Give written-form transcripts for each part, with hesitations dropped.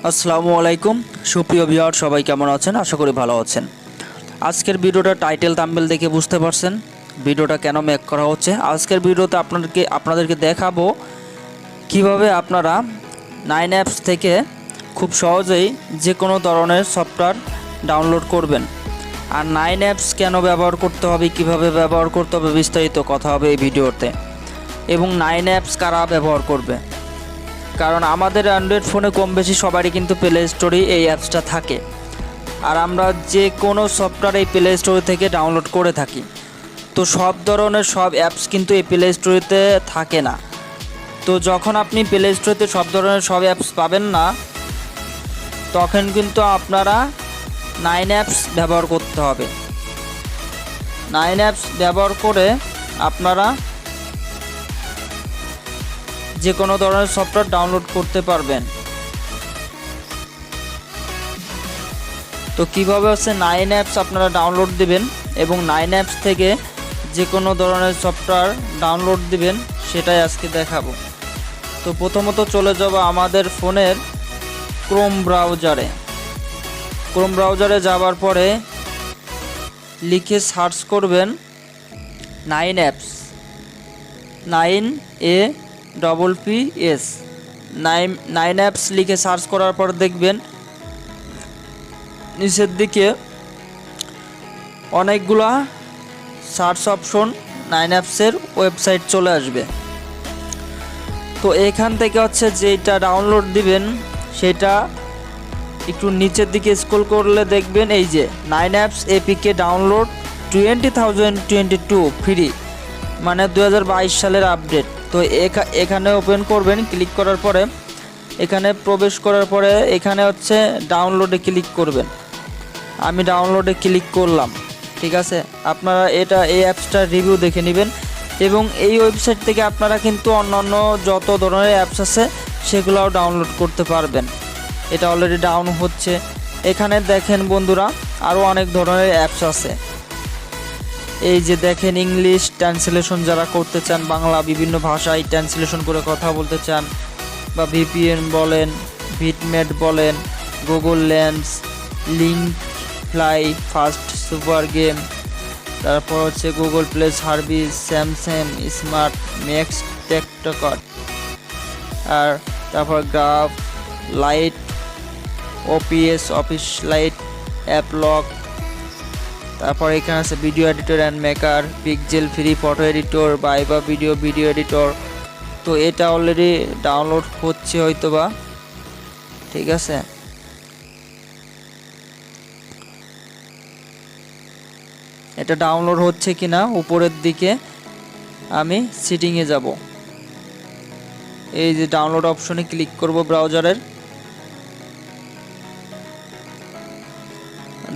আসসালামু আলাইকুম সুপ্রিয় ভিউয়ার, সবাই কেমন আছেন? আশা করি ভালো আছেন। আজকের ভিডিওটা টাইটেল থাম্বনেল দেখে বুঝতে পারছেন ভিডিওটা কেন মেক করা হচ্ছে। আজকের ভিডিওতে আপনাদেরকে দেখাবো কিভাবে আপনারা 9 অ্যাপস থেকে খুব সহজেই যে কোনো ধরনের সফটওয়্যার ডাউনলোড করবেন। আর 9 অ্যাপস কেন ব্যবহার করতে হবে, কিভাবে ব্যবহার করতে হবে, বিস্তারিত কথা হবে এই ভিডিওতে। এবং 9 অ্যাপস কারা ব্যবহার করবে, কারণ আমাদের অ্যান্ড্রয়েড ফোনে কম বেশি সবারই কিন্তু প্লে স্টোরে এই অ্যাপসটা থাকে। আর আমরা যে কোনো সফটওয়্যার এই প্লে স্টোর থেকে ডাউনলোড করে থাকি। তো সব ধরনের সব অ্যাপস কিন্তু এই প্লে স্টোরেতে থাকে না। তো যখন আপনি প্লে স্টোরেতে সব ধরনের সব অ্যাপস পাবেন না, তখন কিন্তু আপনারা 9 অ্যাপস ব্যবহার করতে হবে। 9 অ্যাপস ব্যবহার করে আপনারা যে কোনো ধরনের সফটওয়্যার ডাউনলোড করতে পারবেন। তো কীভাবে 9 অ্যাপস আপনারা ডাউনলোড দিবেন এবং 9 অ্যাপস থেকে যে কোনো ধরনের সফটওয়্যার ডাউনলোড দিবেন সেটাই আজকে দেখাবো। তো প্রথমত চলে যাব আমাদের ফোনের ক্রোম ব্রাউজারে যাওয়ার পরে লিখে সার্চ করবেন 9 অ্যাপস, 9APPS 9 অ্যাপস লিখে সার্চ করার পর দেখবেন নিচের দিকে অনেকগুলা সার্চ অপশন 9 অ্যাপসের ওয়েবসাইট চলে আসবে। তো এখান থেকে যেটা ডাউনলোড দিবেন সেটা একটু নিচের দিকে স্ক্রল করলে দেখবেন এই যে 9 অ্যাপস APK ডাউনলোড 2022 ফ্রি, মানে 2022 সালের আপডেট। তো এখানে ওপেন করবেন, ক্লিক করার পরে এখানে প্রবেশ করার পরে এখানে ডাউনলোডে ক্লিক করবেন। আমি ডাউনলোডে ক্লিক করলাম, ঠিক আছে। আপনারা এই অ্যাপসটার রিভিউ দেখে নেবেন এবং এই ওয়েবসাইট থেকে আপনারা কিন্তু অন্যান্য যত ধরনের অ্যাপস আছে সেগুলোও ডাউনলোড করতে পারবেন। এটা অলরেডি ডাউন হচ্ছে। এখানে দেখেন বন্ধুরা, আরও অনেক ধরনের অ্যাপস আছে। এই যে দেখেন, ইংলিশ ট্রান্সলেশন যারা করতে চান, বাংলা বিভিন্ন ভাষায় ট্রান্সলেশন করে কথা বলতে চান, বা VPN বলেন, ভিটমেট বলেন, Google Lens, link fly, fast super game, তারপর Google Play service, Samsung smart max টেকটকার, আর তারপর graph lite, OPS office lite, app lock, তারপর এখানে আছে video editor and maker, pixel free photo editor, বাইবা ভিডিও এডিটর। তো এটা অলরেডি ডাউনলোড হচ্ছে হয়তোবা, ঠিক আছে। এটা ডাউনলোড হচ্ছে কিনা উপরের দিকে আমি সেটিংয়ে যাব। এই যে ডাউনলোড অপশনে ক্লিক করব, ব্রাউজারের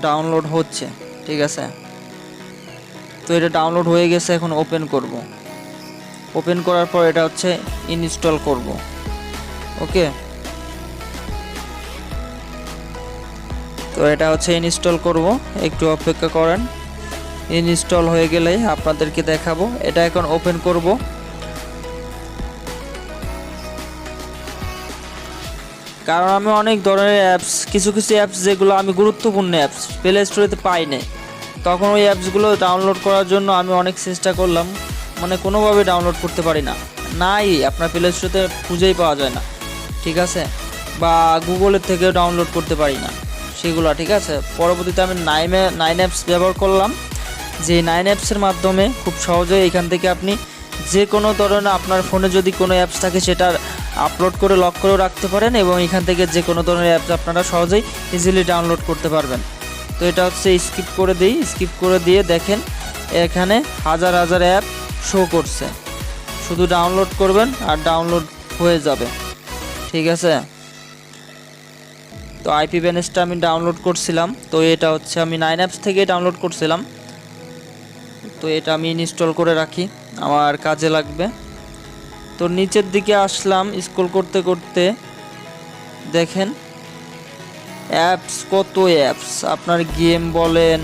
ডাউনলোড হচ্ছে, ঠিক আছে। তো এটা ডাউনলোড হয়ে গেছে, এখন ওপেন করব। ওপেন করার পর এটা ইনস্টল করব। ওকে, তো এটা ইনস্টল করব, একটু অপেক্ষা করেন। ইনস্টল হয়ে গেলে আপনাদেরকে দেখাবো। এটা এখন ওপেন করব। কারণ আমি অনেক ধরনের অ্যাপস, কিছু অ্যাপস যেগুলো আমি গুরুত্বপূর্ণ অ্যাপস প্লে স্টোরেতে পাই না, তখন ওই অ্যাপসগুলো ডাউনলোড করার জন্য আমি অনেক চেষ্টা করলাম, মানে কোনোভাবে ডাউনলোড করতে পারি না, আপনার প্লে স্টোরেতে খুঁজেই পাওয়া যায় না, ঠিক আছে। বা গুগলের থেকেও ডাউনলোড করতে পারি না সেগুলো, ঠিক আছে। পরবর্তীতে আমি 9 অ্যাপস ব্যবহার করলাম, যে 9 অ্যাপসের মাধ্যমে খুব সহজেই এখান থেকে আপনি যে কোনো ধরনের আপনার ফোনে যদি কোনো অ্যাপস থাকে সেটা আপলোড করে লক করেও রাখতে পারেন এবং এখান থেকে যে কোনো ধরনের অ্যাপস আপনারা সহজেই ইজিলি ডাউনলোড করতে পারবেন। তো এটা স্কিপ করে দিয়ে দেখেন এখানে হাজার অ্যাপ শো করছে। শুধু ডাউনলোড করবেন আর ডাউনলোড হয়ে যাবে, ঠিক আছে। তো IP ব্যানেসটা আমি ডাউনলোড করছিলাম, তো এটা আমি 9 অ্যাপস থেকে ডাউনলোড করছিলাম। তো এটা আমি ইনস্টল করে রাখি, আমার কাজে লাগবে। তো নিচের দিকে আসলাম, স্ক্রল করতে করতে দেখেন অ্যাপস, কত অ্যাপস। আপনার গেম বলেন,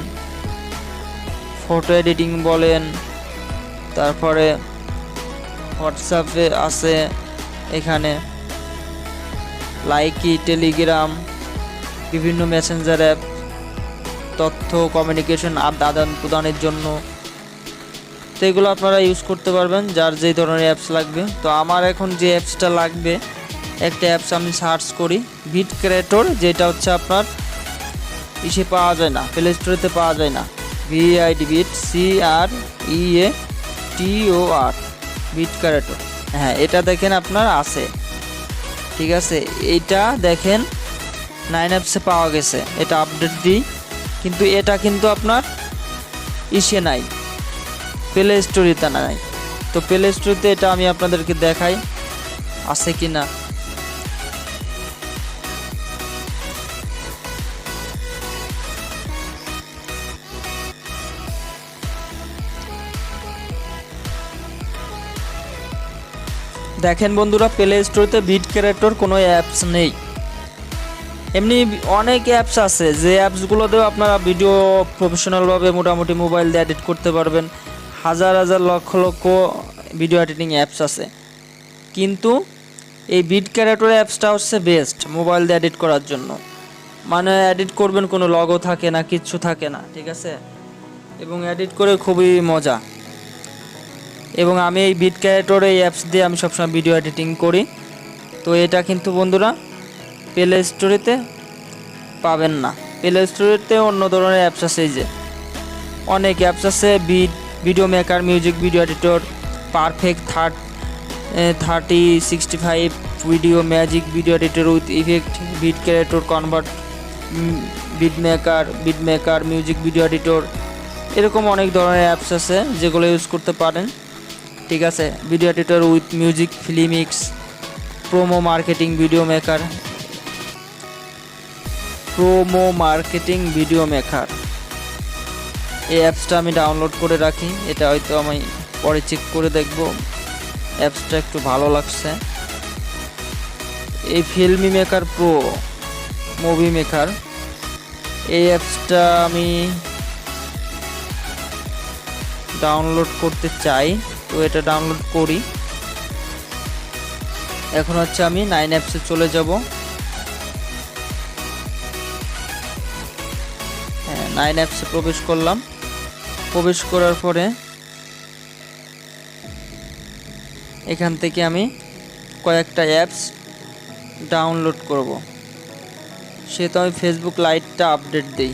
ফটো এডিটিং বলেন, তারপরে হোয়াটসঅ্যাপে আছে, এখানে লাইকি, টেলিগ্রাম, বিভিন্ন মেসেঞ্জার অ্যাপ, তথ্য কমিউনিকেশন আদান প্রদানের জন্য। তো এগুলো আপনারা ইউজ করতে পারবেন যার যেই ধরনের অ্যাপস লাগবে। তো আমার এখন যে অ্যাপসটা লাগবে, একটা অ্যাপস আমি সার্চ করি, বিট ক্রিয়েটর, যেটা হচ্ছে আপনার ইসে পাওয়া যায় না, প্লে স্টোরেতে পাওয়া যায় না। VID beat CREATOR, beat creator. হ্যাঁ, এটা দেখেন আপনার আছে, ঠিক আছে। এইটা দেখেন 9 অ্যাপসে পাওয়া গেছে, এটা আপডেট দিই, কিন্তু এটা কিন্তু আপনার ইসে নাই, প্লে স্টোরিতে নাই। তো প্লে স্টোরিতে এটা আমি আপনাদেরকে দেখাই আছে কি না। দেখেন বন্ধুরা, প্লে স্টোরিতে বিট ক্রিয়েটর কোনো অ্যাপস নেই। এমনি অনেক অ্যাপস আছে, যে অ্যাপসগুলোতেও আপনারা ভিডিও প্রফেশনালভাবে মোটামুটি মোবাইল দিয়ে এডিট করতে পারবেন। হাজার হাজার lakh lakh video editing apps আছে, কিন্তু এই বিট ক্রিয়েটর অ্যাপসটা হচ্ছে বেস্ট মোবাইল দিয়ে এডিট করার জন্য। মানে এডিট করবেন, কোনো লগো থাকে না, কিচ্ছু থাকে না, ঠিক আছে, এবং এডিট করে খুবই মজা। এবং আমি এই বিট ক্রিয়েটর এই অ্যাপস দিয়ে আমি সবসময় ভিডিও এডিটিং করি। তো এটা কিন্তু বন্ধুরা প্লে স্টোরেতে পাবেন না। প্লে স্টোরেতে অন্য ধরনের অ্যাপস আছে, এই যে অনেক অ্যাপস আছে, video maker, music video editor, perfect 3065 video magic video editor with effect, beat creator convert, beat maker music video editor, এরকম অনেক ধরনের অ্যাপস আছে যেগুলো ইউজ করতে পারেন, ঠিক আছে। Video editor with music, filmix, promo marketing video maker, এই অ্যাপসটা আমি ডাউনলোড করে রাখি। এটা হয়তো আমি পরে চেক করে দেখব, অ্যাপসটা একটু ভালো লাগছে। এই filmy maker pro, movie maker, এই অ্যাপসটা আমি ডাউনলোড করতে চাই, তো এটা ডাউনলোড করি। এখন হচ্ছে আমি 9 অ্যাপসে চলে যাব। হ্যাঁ, 9 অ্যাপসে প্রবেশ করলাম। প্রবেশ করার পরে এখান থেকে আমি কয়েকটা অ্যাপস ডাউনলোড করব। সেহেতু আমি ফেসবুক লাইটটা আপডেট দিই।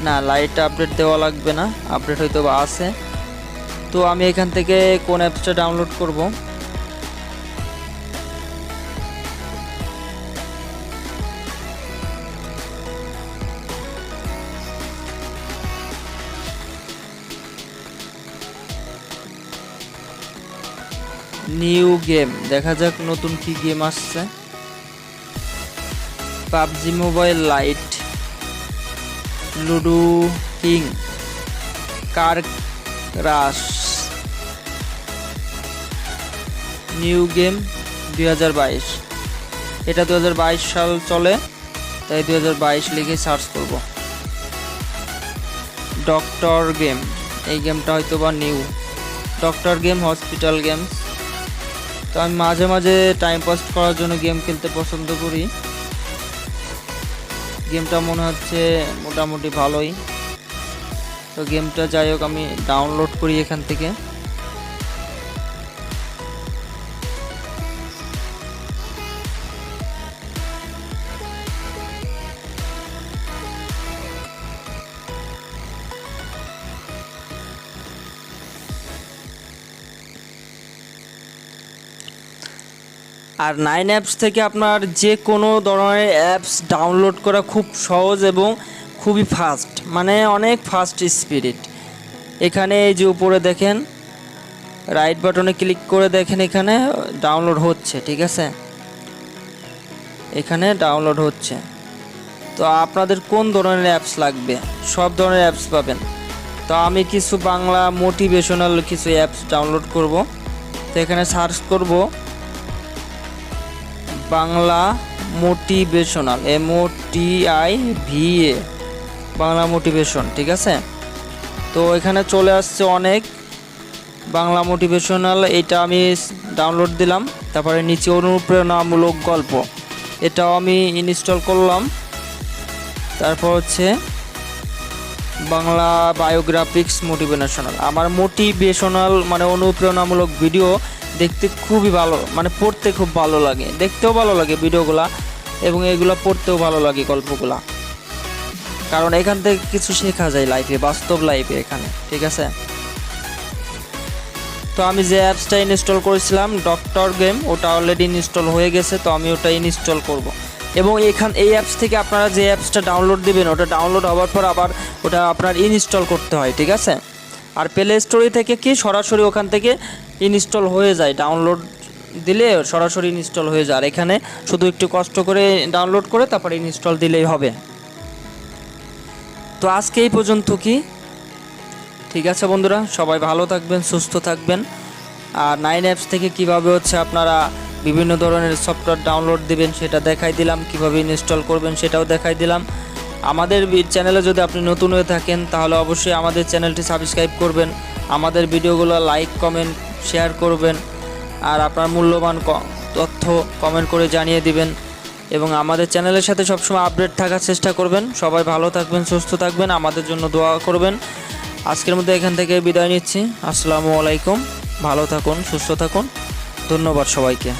না, লাইটটা আপডেট দেওয়া লাগবে না, আপডেট হয়তো বা আছে। তো আমি এখান থেকে কোন অ্যাপসটা ডাউনলোড করব, নিউ গেম, দেখা যাক নতুন কি গেম আসছে। PUBG mobile lite, ludo king, car crash, new game 2022। এটা 2022 সাল চলে, তাই 2022 লিখে সার্চ করব। ডক্টর গেম, এই গেমটা হয়তো বা new. Doctor game, hospital games. তো আমি মাঝে মাঝে টাইম পাস করার জন্য গেম খেলতে পছন্দ করি। গেমটা মনে হচ্ছে মোটামুটি ভালোই। তো গেমটা যাই হোক আমি ডাউনলোড করি এখান থেকে। আর 9 অ্যাপস থেকে আপনার যে কোনো ধরনের অ্যাপস ডাউনলোড করা খুব সহজ এবং খুবই ফাস্ট, মানে অনেক ফাস্ট স্পিড। এখানে এই যে উপরে দেখেন, রাইট বাটনে ক্লিক করে দেখেন, এখানে ডাউনলোড হচ্ছে, ঠিক আছে, এখানে ডাউনলোড হচ্ছে। তো আপনাদের কোন ধরনের অ্যাপস লাগবে, সব ধরনের অ্যাপস পাবেন। তো আমি কিছু বাংলা মোটিভেশনাল কিছু অ্যাপস ডাউনলোড করব। তো এখানে সার্চ করব Bangla motivational, MOTIVA, Bangla motivation, ঠিক আছে। তো এখানে চলে আসছে অনেক বাংলা মোটিভেশনাল, এটা আমি ডাউনলোড দিলাম। তারপরে নিচে অনুপ্রেরণামূলক গল্প, এটাও আমি ইনস্টল করলাম। তারপর হচ্ছে বাংলা বায়োগ্রাফিক্স মোটিভেশনাল। আমার মোটিভেশনাল মানে অনুপ্রেরণামূলক ভিডিও দেখতে খুবই ভালো, মানে পড়তে খুব ভালো লাগে, দেখতেও ভালো লাগে ভিডিওগুলা, এবং এগুলো পড়তেও ভালো লাগে গল্পগুলা, কারণ এখান থেকে কিছু শেখা যায় লাইফে, বাস্তব লাইফে এখানে, ঠিক আছে। তো আমি যে অ্যাপসটা ইনস্টল করেছিলাম ডক্টর গেম, ওটা অলরেডি ইনস্টল হয়ে গেছে, তো আমি ওটা ইনস্টল করব। এবং এই অ্যাপস থেকে আপনারা যে অ্যাপসটা ডাউনলোড দিবেন, ওটা ডাউনলোড হওয়ার পর আবার ওটা আপনার ইনস্টল করতে হয়, ঠিক আছে। আর প্লে স্টোরে থেকে কি সরাসরি ওখান থেকে ইনস্টল হয়ে যায়, ডাউনলোড দিলে সরাসরি ইনস্টল হয়ে যায়। আর এখানে শুধু একটু কষ্ট করে ডাউনলোড করে তারপরে ইনস্টল দিলেই হবে। তো আজকে এই পর্যন্ত কি, ঠিক আছে বন্ধুরা, সবাই ভালো থাকবেন, সুস্থ থাকবেন। আর 9 অ্যাপস থেকে কিভাবে হচ্ছে আপনারা বিভিন্ন ধরনের সফটওয়্যার ডাউনলোড দিবেন সেটা দেখাই দিলাম, কিভাবে ইনস্টল করবেন সেটাও দেখাই দিলাম। আমাদের চ্যানেলে যদি আপনি নতুন হয়ে থাকেন তাহলে অবশ্যই আমাদের চ্যানেলটি সাবস্ক্রাইব করবেন, আমাদের ভিডিওগুলো লাইক কমেন্ট শেয়ার করবেন, আর আপনার মূল্যবান তথ্য কমেন্ট করে জানিয়ে দিবেন, এবং আমাদের চ্যানেলের সাথে সবসময় আপডেট থাকার চেষ্টা করবেন। সবাই ভালো থাকবেন, সুস্থ থাকবেন, আমাদের জন্য দোয়া করবেন। আজকের মধ্যে এখান থেকে বিদায় নিচ্ছি। আসসালামু আলাইকুম, ভালো থাকুন, সুস্থ থাকুন, ধন্যবাদ সবাইকে।